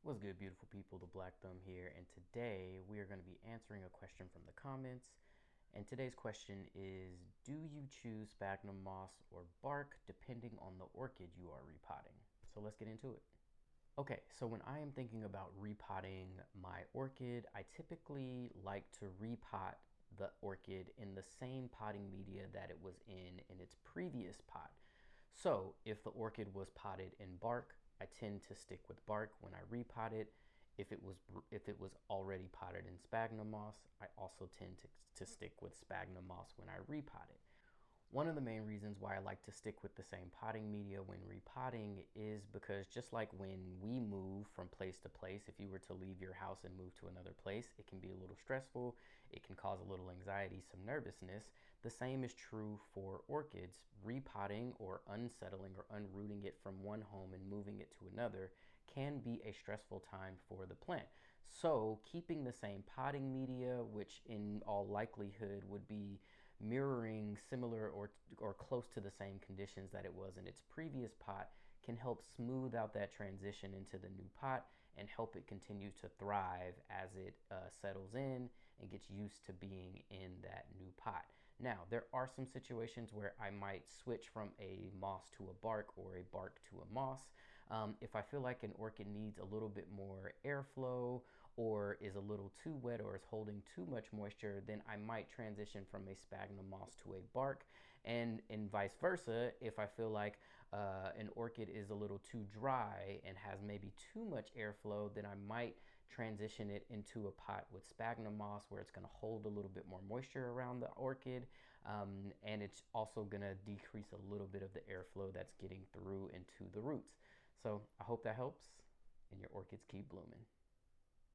What's good, beautiful people? The Black Thumb here, and today we are going to be answering a question from the comments. And today's question is, do you choose sphagnum moss or bark depending on the orchid you are repotting? So let's get into it. Okay, so when I am thinking about repotting my orchid, I typically like to repot the orchid in the same potting media that it was in its previous pot. So if the orchid was potted in bark, I tend to stick with bark when I repot it. If it was already potted in sphagnum moss, I also tend to stick with sphagnum moss when I repot it. One of the main reasons why I like to stick with the same potting media when repotting is because just like when we move from place to place, if you were to leave your house and move to another place, it can be a little stressful. It can cause a little anxiety, some nervousness. The same is true for orchids. Repotting or unsettling or unrooting it from one home and moving it to another can be a stressful time for the plant. So keeping the same potting media, which in all likelihood would be mirroring similar or close to the same conditions that it was in its previous pot, can help smooth out that transition into the new pot and help it continue to thrive as it settles in and gets used to being in that new pot. Now, there are some situations where I might switch from a moss to a bark or a bark to a moss. If I feel like an orchid needs a little bit more airflow or is a little too wet or is holding too much moisture, then I might transition from a sphagnum moss to a bark, and vice versa. If I feel like an orchid is a little too dry and has maybe too much airflow, then I might transition it into a pot with sphagnum moss where it's going to hold a little bit more moisture around the orchid, and it's also going to decrease a little bit of the airflow that's getting through into the roots. So I hope that helps and your orchids keep blooming.